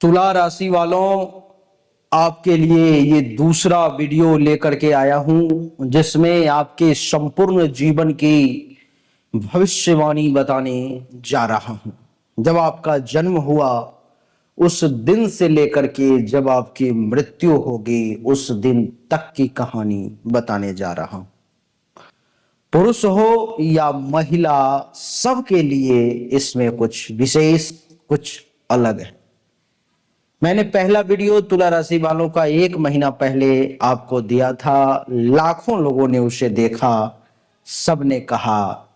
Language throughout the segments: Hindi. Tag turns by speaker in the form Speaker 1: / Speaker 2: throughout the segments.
Speaker 1: तुला राशि वालों, आपके लिए ये दूसरा वीडियो लेकर के आया हूं जिसमें आपके संपूर्ण जीवन की भविष्यवाणी बताने जा रहा हूं। जब आपका जन्म हुआ उस दिन से लेकर के जब आपकी मृत्यु होगी उस दिन तक की कहानी बताने जा रहा हूं। पुरुष हो या महिला, सबके लिए इसमें कुछ विशेष, कुछ अलग है। मैंने पहला वीडियो तुला राशि वालों का 1 महीना पहले आपको दिया था। लाखों लोगों ने उसे देखा, सबने कहा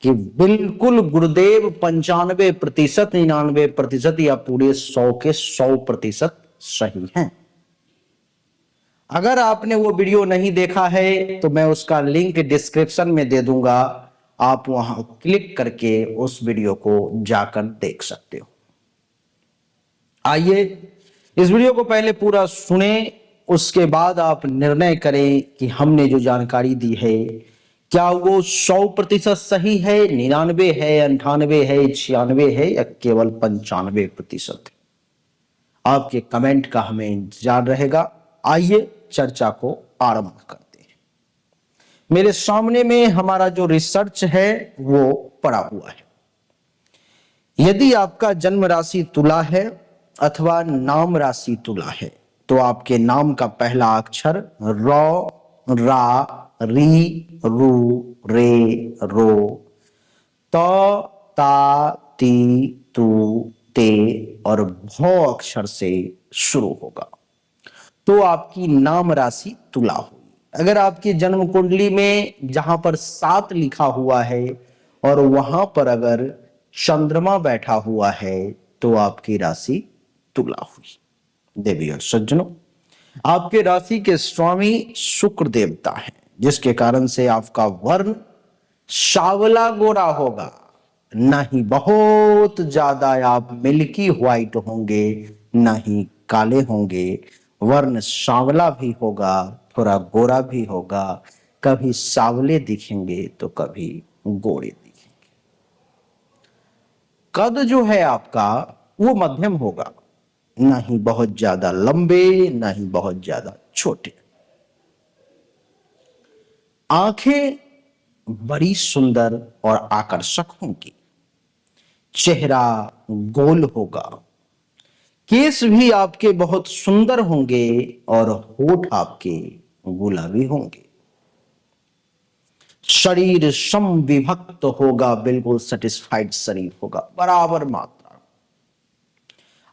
Speaker 1: कि बिल्कुल गुरुदेव 95%, 99% या पूरे 100 के 100% सही हैं। अगर आपने वो वीडियो नहीं देखा है तो मैं उसका लिंक डिस्क्रिप्शन में दे दूंगा, आप वहां क्लिक करके उस वीडियो को जाकर देख सकते हो। आइए इस वीडियो को पहले पूरा सुने, उसके बाद आप निर्णय करें कि हमने जो जानकारी दी है क्या वो 100% सही है, 99 है, 98 है, 96 है या केवल 95% है। आपके कमेंट का हमें इंतजार रहेगा। आइए चर्चा को आरंभ करते हैं। मेरे सामने में हमारा जो रिसर्च है वो पड़ा हुआ है। यदि आपका जन्म राशि तुला है अथवा नाम राशि तुला है तो आपके नाम का पहला अक्षर रौ, रा, री, रू, रे, रो, त, ता, ती, तू, ते और भौ अक्षर से शुरू होगा तो आपकी नाम राशि तुला होगी। अगर आपकी जन्म कुंडली में जहां पर 7 लिखा हुआ है और वहां पर अगर चंद्रमा बैठा हुआ है तो आपकी राशि तुला हुई। देवी और सज्जनों, आपके राशि के स्वामी शुक्र देवता हैं, जिसके कारण से आपका वर्ण सावला गोरा होगा। ना ही बहुत ज्यादा आप मिल्की व्हाइट होंगे, ना ही काले होंगे। वर्ण सांवला भी होगा, थोड़ा गोरा भी होगा। कभी सांवले दिखेंगे तो कभी गोरे दिखेंगे। कद जो है आपका वो मध्यम होगा, ना ही बहुत ज्यादा लंबे, ना ही बहुत ज्यादा छोटे। आंखें बड़ी सुंदर और आकर्षक होंगी। चेहरा गोल होगा। केस भी आपके बहुत सुंदर होंगे और होठ आपके गुलाबी होंगे। शरीर समविभक्त होगा, बिल्कुल सेटिस्फाइड शरीर होगा, बराबर मात्रा।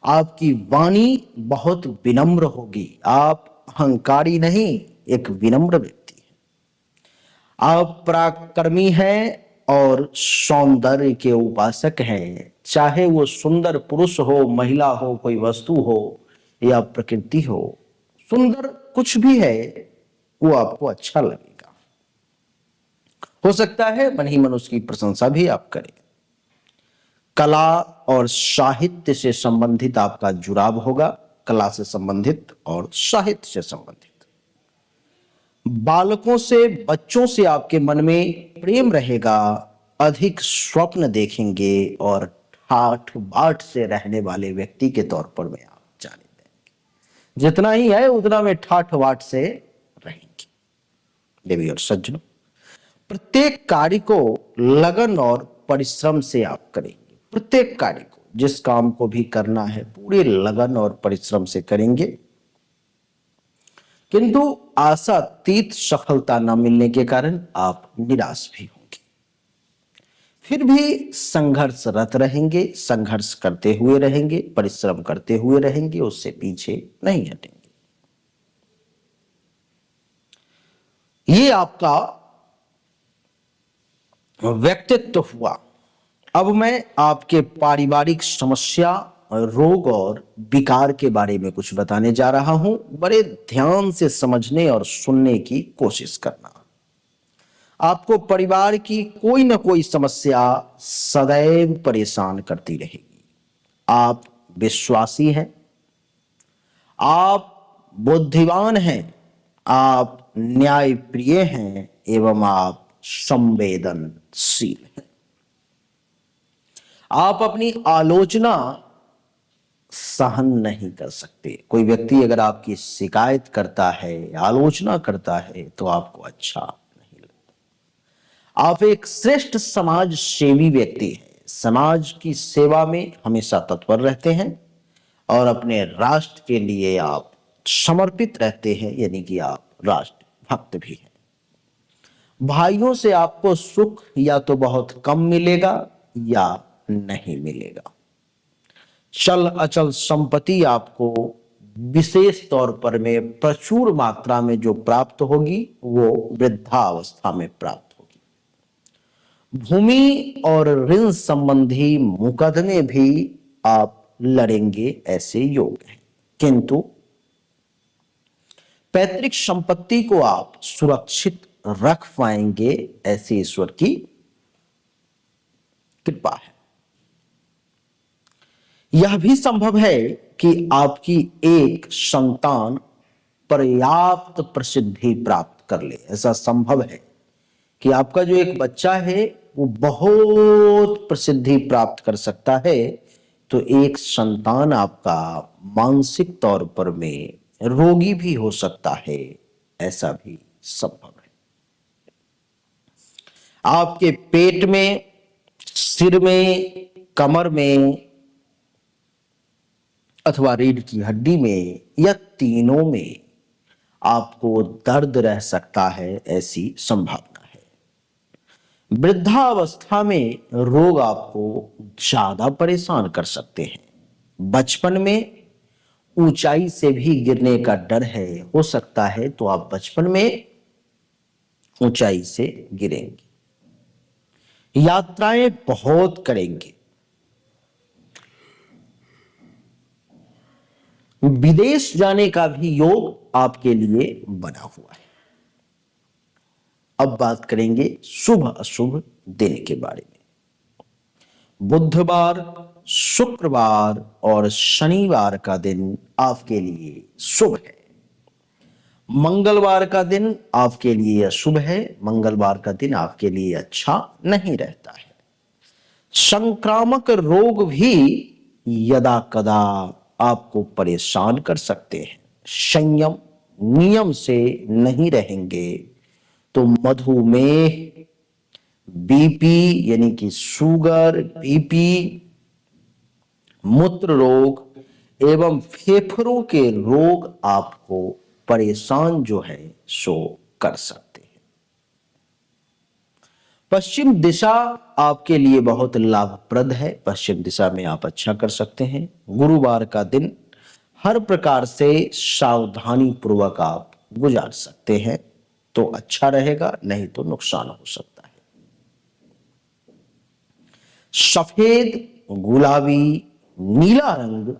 Speaker 1: आपकी वाणी बहुत विनम्र होगी। आप अहंकारी नहीं, एक विनम्र व्यक्ति है। आप पराक्रमी हैं और सौंदर्य के उपासक हैं। चाहे वो सुंदर पुरुष हो, महिला हो, कोई वस्तु हो या प्रकृति हो, सुंदर कुछ भी है वो आपको अच्छा लगेगा। हो सकता है मन ही मन उसकी प्रशंसा भी आप करें। कला और साहित्य से संबंधित आपका जुड़ाव होगा। कला से संबंधित और साहित्य से संबंधित। बालकों से, बच्चों से आपके मन में प्रेम रहेगा। अधिक स्वप्न देखेंगे और ठाठ बाट से रहने वाले व्यक्ति के तौर पर मैं आप जाने देंगे। जितना ही है उतना में ठाठ बाट से रहेंगे। देवी और सज्जनों, प्रत्येक कार्य को लगन और परिश्रम से आप करेंगे। प्रत्येक कार्य को, जिस काम को भी करना है पूरे लगन और परिश्रम से करेंगे, किंतु आशातीत सफलता न मिलने के कारण आप निराश भी होंगे। फिर भी संघर्षरत रहेंगे, संघर्ष करते हुए रहेंगे, परिश्रम करते हुए रहेंगे, उससे पीछे नहीं हटेंगे। ये आपका व्यक्तित्व हुआ। अब मैं आपके पारिवारिक समस्या, रोग और विकार के बारे में कुछ बताने जा रहा हूं। बड़े ध्यान से समझने और सुनने की कोशिश करना। आपको परिवार की कोई ना कोई समस्या सदैव परेशान करती रहेगी। आप विश्वासी हैं, आप बुद्धिमान हैं, आप न्यायप्रिय हैं एवं आप संवेदनशील हैं। आप अपनी आलोचना सहन नहीं कर सकते। कोई व्यक्ति अगर आपकी शिकायत करता है, आलोचना करता है, तो आपको अच्छा नहीं लगता। आप एक श्रेष्ठ समाज सेवी व्यक्ति हैं, समाज की सेवा में हमेशा तत्पर रहते हैं और अपने राष्ट्र के लिए आप समर्पित रहते हैं, यानी कि आप राष्ट्र भक्त भी हैं। भाइयों से आपको सुख या तो बहुत कम मिलेगा या नहीं मिलेगा। चल अचल संपत्ति आपको विशेष तौर पर में प्रचुर मात्रा में जो प्राप्त होगी वो वृद्धावस्था में प्राप्त होगी। भूमि और ऋण संबंधी मुकदमे भी आप लड़ेंगे, ऐसे योग हैं। किंतु पैतृक संपत्ति को आप सुरक्षित रख पाएंगे, ऐसी ईश्वर की कृपा है। यह भी संभव है कि आपकी एक संतान पर्याप्त प्रसिद्धि प्राप्त कर ले। ऐसा संभव है कि आपका जो एक बच्चा है वो बहुत प्रसिद्धि प्राप्त कर सकता है, तो एक संतान आपका मानसिक तौर पर में रोगी भी हो सकता है, ऐसा भी संभव है। आपके पेट में, सिर में, कमर में अथवा रीढ़ की हड्डी में या तीनों में आपको दर्द रह सकता है, ऐसी संभावना है। वृद्धावस्था में रोग आपको ज्यादा परेशान कर सकते हैं। बचपन में ऊंचाई से भी गिरने का डर है, हो सकता है तो आप बचपन में ऊंचाई से गिरेंगे। यात्राएं बहुत करेंगे। विदेश जाने का भी योग आपके लिए बना हुआ है। अब बात करेंगे शुभ अशुभ दिन के बारे में। बुधवार, शुक्रवार और शनिवार का दिन आपके लिए शुभ है। मंगलवार का दिन आपके लिए अशुभ है। मंगलवार का दिन आपके लिए अच्छा नहीं रहता है। संक्रामक रोग भी यदा कदा आपको परेशान कर सकते हैं। संयम नियम से नहीं रहेंगे तो मधुमेह, बीपी यानी कि शुगर, बीपी, मूत्र रोग एवं फेफड़ों के रोग आपको परेशान जो है सो कर सकते हैं। पश्चिम दिशा आपके लिए बहुत लाभप्रद है। पश्चिम दिशा में आप अच्छा कर सकते हैं। गुरुवार का दिन हर प्रकार से सावधानी पूर्वक आप गुजार सकते हैं तो अच्छा रहेगा, नहीं तो नुकसान हो सकता है। सफेद, गुलाबी, नीला रंग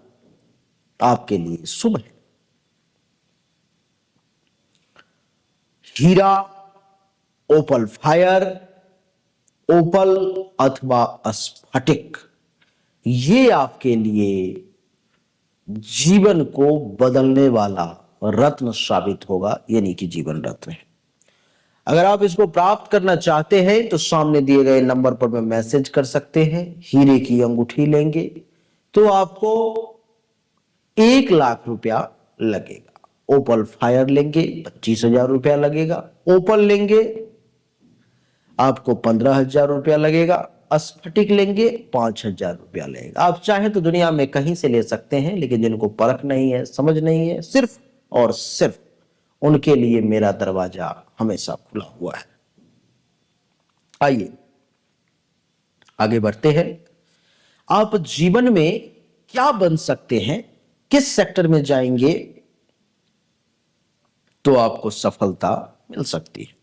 Speaker 1: आपके लिए शुभ है। हीरा, ओपल फायर, ओपल अथवा स्फटिक, ये आपके लिए जीवन को बदलने वाला रत्न साबित होगा, यानी कि जीवन रत्न है। अगर आप इसको प्राप्त करना चाहते हैं तो सामने दिए गए नंबर पर में मैसेज कर सकते हैं। हीरे की अंगूठी लेंगे तो आपको 1 लाख रुपया लगेगा। ओपल फायर लेंगे 25,000 रुपया लगेगा। ओपल लेंगे आपको 15,000 रुपया लगेगा। स्फटिक लेंगे 5,000 रुपया लगेगा। आप चाहें तो दुनिया में कहीं से ले सकते हैं, लेकिन जिनको परख नहीं है, समझ नहीं है, सिर्फ और सिर्फ उनके लिए मेरा दरवाजा हमेशा खुला हुआ है। आइए आगे बढ़ते हैं। आप जीवन में क्या बन सकते हैं, किस सेक्टर में जाएंगे तो आपको सफलता मिल सकती है।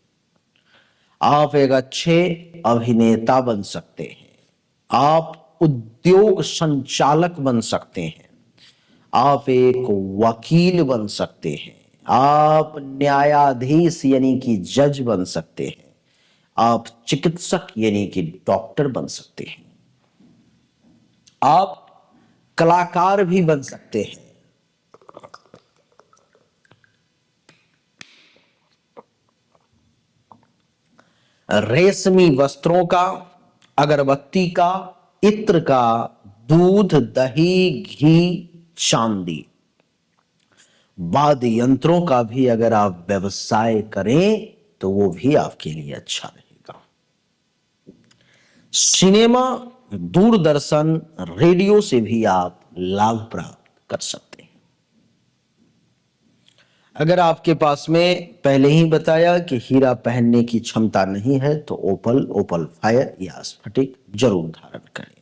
Speaker 1: आप एक अच्छे अभिनेता बन सकते हैं। आप उद्योग संचालक बन सकते हैं। आप एक वकील बन सकते हैं। आप न्यायाधीश यानी कि जज बन सकते हैं। आप चिकित्सक यानी कि डॉक्टर बन सकते हैं। आप कलाकार भी बन सकते हैं। रेशमी वस्त्रों का, अगरबत्ती का, इत्र का, दूध, दही, घी चांदी। वाद्य यंत्रों का भी अगर आप व्यवसाय करें तो वो भी आपके लिए अच्छा रहेगा। सिनेमा, दूरदर्शन, रेडियो से भी आप लाभ प्राप्त कर सकते हैं। अगर आपके पास में पहले ही बताया कि हीरा पहनने की क्षमता नहीं है तो ओपल फायर या स्फटिक जरूर धारण करें।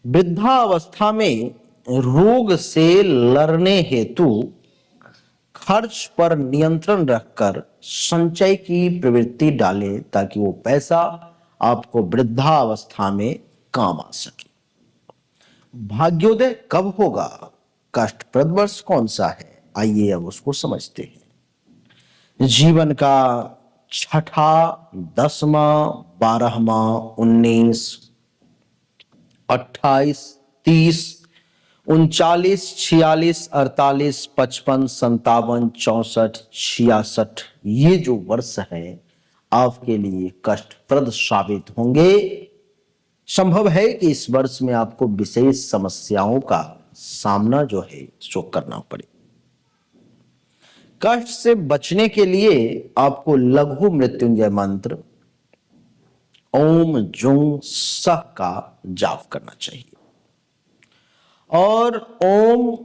Speaker 1: वृद्धावस्था में रोग से लड़ने हेतु खर्च पर नियंत्रण रखकर संचय की प्रवृत्ति डालें ताकि वो पैसा आपको वृद्धावस्था में काम आ सके। भाग्योदय कब होगा? कष्टप्रद वर्ष कौन सा है? आइए अब उसको समझते हैं। जीवन का छठा, 10वां, 12वां, 19, 28, 30, 39, 46, 48, 55, 57, 64, 66 ये जो वर्ष है आपके लिए कष्टप्रद साबित होंगे। संभव है कि इस वर्ष में आपको विशेष समस्याओं का सामना जो है सो करना पड़े। कष्ट से बचने के लिए आपको लघु मृत्युंजय मंत्र ओम जुं सह का जाप करना चाहिए और ओम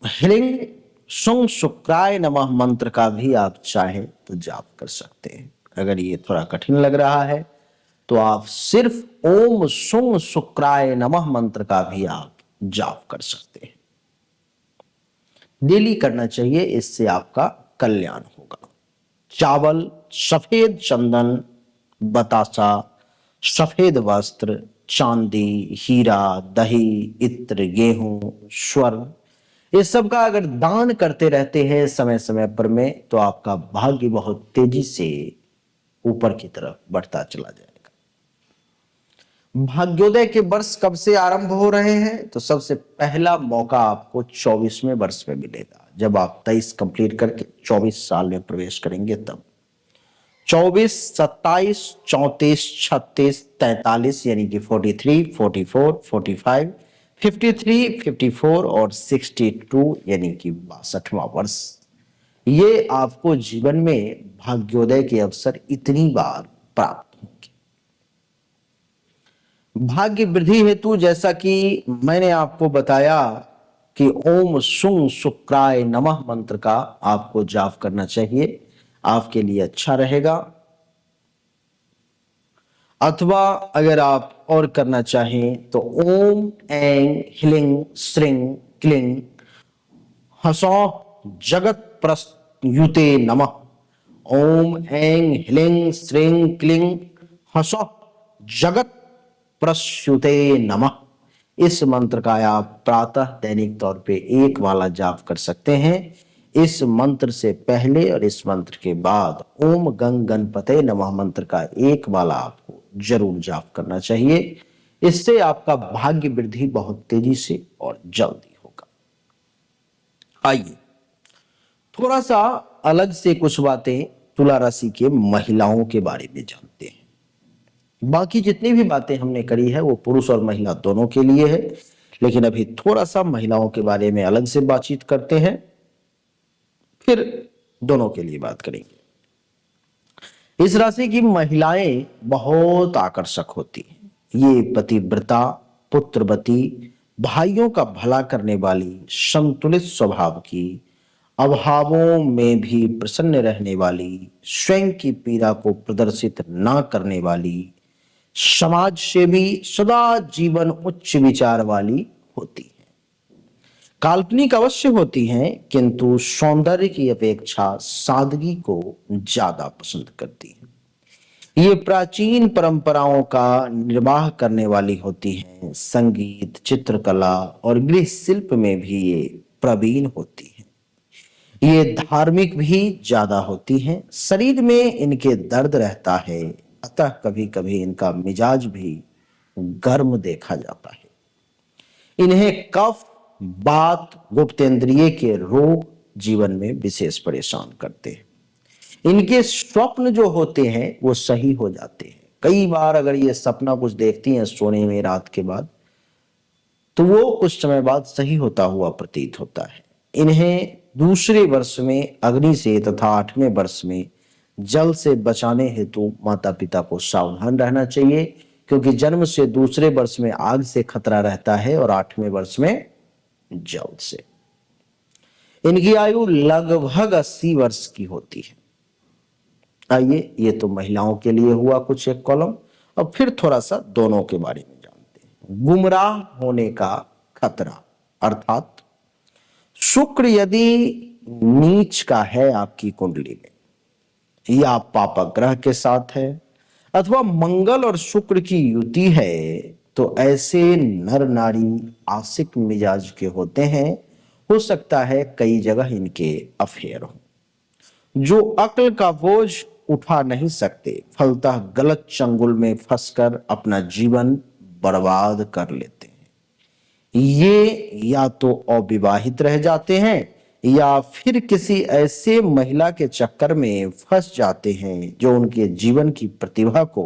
Speaker 1: ह्रीं शुं शुक्राय नमः मंत्र का भी आप चाहें तो जाप कर सकते हैं। अगर ये थोड़ा कठिन लग रहा है तो आप सिर्फ ओम शुं शुक्राय नमः मंत्र का भी आप जाप कर सकते हैं। डेली करना चाहिए, इससे आपका कल्याण होगा। चावल, सफेद चंदन, बतासा, सफेद वस्त्र, चांदी, हीरा, दही, इत्र, गेहूं, स्वर्ण, ये सब का अगर दान करते रहते हैं समय समय पर में तो आपका भाग्य बहुत तेजी से ऊपर की तरफ बढ़ता चला जाएगा। भाग्योदय के वर्ष कब से आरंभ हो रहे हैं? तो सबसे पहला मौका आपको 24वें वर्ष में मिलेगा, जब आप 23 कंप्लीट करके 24 साल में प्रवेश करेंगे तब। 24, 27, 34, 36, 43 यानी कि 43, 44, 45, 53, 54 और 62 यानी कि 62वां वर्ष। ये आपको जीवन में भाग्योदय के अवसर इतनी बार प्राप्त होंगे। भाग्य वृद्धि हेतु जैसा कि मैंने आपको बताया कि ओम शुं शुक्राय नमः मंत्र का आपको जाप करना चाहिए, आपके लिए अच्छा रहेगा। अथवा अगर आप और करना चाहें तो ओम ऐं ह्लीं श्रीं क्लीं हसौः जगत प्रयुते नमः। ओम ऐं ह्लीं श्रीं क्लीं हसौः जगत प्रस्युते नमः। इस मंत्र का आप प्रातः दैनिक तौर पे एक माला जाप कर सकते हैं। इस मंत्र से पहले और इस मंत्र के बाद ओम गंग गणपते नमः मंत्र का एक माला आपको जरूर जाप करना चाहिए। इससे आपका भाग्य वृद्धि बहुत तेजी से और जल्दी होगा। आइए थोड़ा सा अलग से कुछ बातें तुला राशि के महिलाओं के बारे में जानते हैं। बाकी जितनी भी बातें हमने करी है वो पुरुष और महिला दोनों के लिए है, लेकिन अभी थोड़ा सा महिलाओं के बारे में अलग से बातचीत करते हैं, फिर दोनों के लिए बात करेंगे। इस राशि की महिलाएं बहुत आकर्षक होती हैं। ये पतिव्रता, पुत्रवती, भाइयों का भला करने वाली, संतुलित स्वभाव की, अभावों में भी प्रसन्न रहने वाली, स्वयं की पीड़ा को प्रदर्शित ना करने वाली, समाज से भी सदा जीवन उच्च विचार वाली होती है। काल्पनिक अवश्य होती हैं किंतु सौंदर्य की अपेक्षा सादगी को ज्यादा पसंद करती हैं। ये प्राचीन परंपराओं का निर्वाह करने वाली होती हैं। संगीत, चित्रकला और गृह शिल्प में भी ये प्रवीण होती हैं। ये धार्मिक भी ज्यादा होती हैं। शरीर में इनके दर्द रहता है, अतः कभी कभी इनका मिजाज भी गर्म देखा जाता है। इन्हें कफ, बात, गुप्तेंद्रिय के रोग जीवन में विशेष परेशान करते हैं। इनके स्वप्न जो होते हैं वो सही हो जाते हैं। कई बार अगर ये सपना कुछ देखती हैं सोने में रात के बाद तो वो कुछ समय बाद सही होता हुआ प्रतीत होता है। इन्हें दूसरे वर्ष में अग्नि से तथा 8वें वर्ष में जल से बचाने हेतु माता पिता को सावधान रहना चाहिए, क्योंकि जन्म से दूसरे वर्ष में आग से खतरा रहता है और 8वें वर्ष में जल से। इनकी आयु लगभग 80 वर्ष की होती है। आइए, ये तो महिलाओं के लिए हुआ कुछ एक कॉलम। अब फिर थोड़ा सा दोनों के बारे में जानते हैं। गुमराह होने का खतरा, अर्थात शुक्र यदि नीच का है आपकी कुंडली में, या पापग्रह के साथ है, अथवा मंगल और शुक्र की युति है, तो ऐसे नर नारी आशिक मिजाज के होते हैं। हो सकता है कई जगह इनके अफेयर हो, जो अक्ल का बोझ उठा नहीं सकते, फलतः गलत चंगुल में फंसकर अपना जीवन बर्बाद कर लेते हैं। ये या तो अविवाहित रह जाते हैं या फिर किसी ऐसे महिला के चक्कर में फंस जाते हैं जो उनके जीवन की प्रतिभा को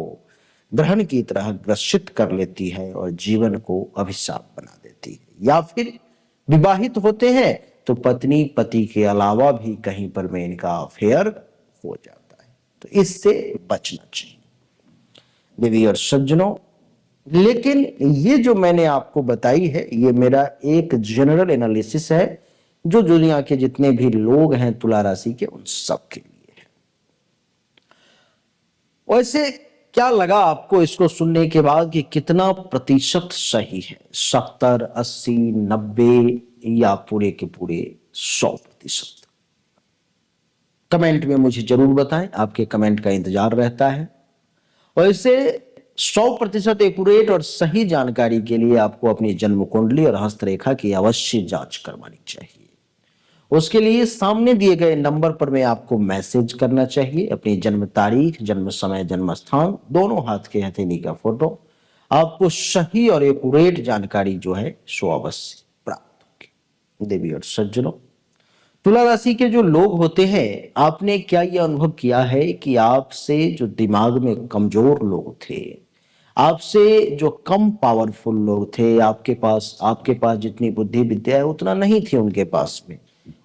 Speaker 1: ग्रहण की तरह ग्रसित कर लेती है और जीवन को अभिशाप बना देती है। या फिर विवाहित होते हैं तो पत्नी पति के अलावा भी कहीं पर में इनका अफेयर हो जाता है। तो इससे बचना चाहिए देवी और सज्जनों। लेकिन ये जो मैंने आपको बताई है, ये मेरा एक जनरल एनालिसिस है जो दुनिया के जितने भी लोग हैं तुला राशि के, उन सब के लिए है। वैसे क्या लगा आपको इसको सुनने के बाद कि कितना प्रतिशत सही है? 70, 80, 90 या पूरे के पूरे 100%? कमेंट में मुझे जरूर बताएं, आपके कमेंट का इंतजार रहता है। वैसे 100% एक्यूरेट और सही जानकारी के लिए आपको अपनी जन्म कुंडली और हस्तरेखा की अवश्य जांच करवानी चाहिए। उसके लिए सामने दिए गए नंबर पर में आपको मैसेज करना चाहिए अपनी जन्म तारीख, जन्म समय, जन्म स्थान, दोनों हाथ के हथेली का फोटो। आपको सही और एक्यूरेट जानकारी जो है सो अवश्य प्राप्त होगी। देवी और सज्जनों, तुला राशि के जो लोग होते हैं, आपने क्या यह अनुभव किया है कि आपसे जो दिमाग में कमजोर लोग थे, आपसे जो कम पावरफुल लोग थे, आपके पास जितनी बुद्धि विद्या है उतना नहीं थी उनके पास में,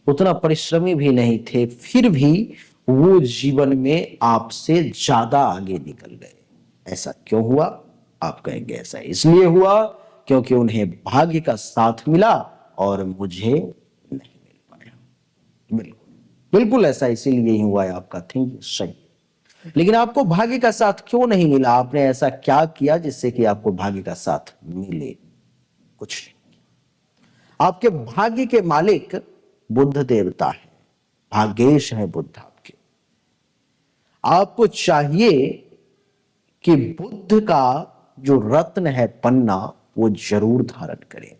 Speaker 1: उतना परिश्रमी भी नहीं थे, फिर भी वो जीवन में आपसे ज्यादा आगे निकल गए। ऐसा क्यों हुआ? आप कहेंगे ऐसा इसलिए हुआ क्योंकि उन्हें भाग्य का साथ मिला और मुझे नहीं मिल पाया। बिल्कुल बिल्कुल ऐसा इसीलिए ही हुआ है। आपका थिंक सही। लेकिन आपको भाग्य का साथ क्यों नहीं मिला? आपने ऐसा क्या किया जिससे कि आपको भाग्य का साथ मिले? कुछ नहीं। आपके भाग्य के मालिक बुद्ध देवता है, भाग्येश है बुद्ध आपके। आपको चाहिए कि बुद्ध का जो रत्न है पन्ना, वो जरूर धारण करें।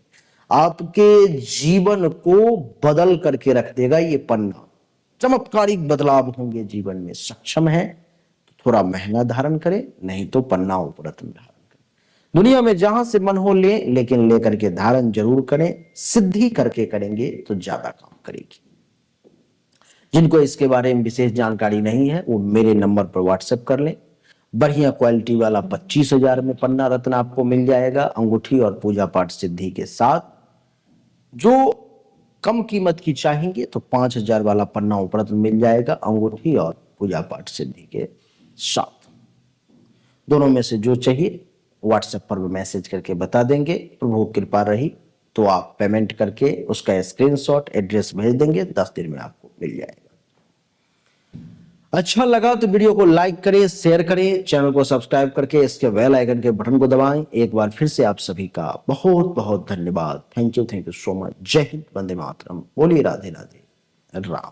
Speaker 1: आपके जीवन को बदल करके रख देगा ये पन्ना। चमत्कारिक बदलाव होंगे जीवन में। सक्षम है तो थोड़ा महंगा धारण करें, नहीं तो पन्ना उपरत्न धारण करें। दुनिया में जहां से मन हो ले, लेकिन लेकर के धारण जरूर करें। सिद्धि करके करेंगे तो ज्यादा काम करेगी। जिनको इसके बारे में विशेष जानकारी नहीं है, वो मेरे नंबर पर व्हाट्सएप कर लें। बढ़िया क्वालिटी वाला 25,000 में पन्ना रत्न आपको मिल जाएगा, अंगूठी और पूजा पाठ सिद्धि के साथ। जो कम कीमत की चाहेंगे तो 5,000 वाला पन्ना उपरत्न मिल जाएगा, अंगूठी और पूजा पाठ सिद्धि के साथ। दोनों में से जो चाहिए व्हाट्सएप पर मैसेज करके बता देंगे। प्रभु कृपा रही तो आप पेमेंट करके उसका स्क्रीनशॉट, एड्रेस भेज देंगे, 10 दिन में आपको मिल जाएगा। अच्छा लगा तो वीडियो को लाइक करें, शेयर करें, चैनल को सब्सक्राइब करके इसके बेल आइकन के बटन को दबाएं। एक बार फिर से आप सभी का बहुत बहुत धन्यवाद। Thank you so much. जय हिंद, वंदे मातरम। बोलिए राधे राधे राम।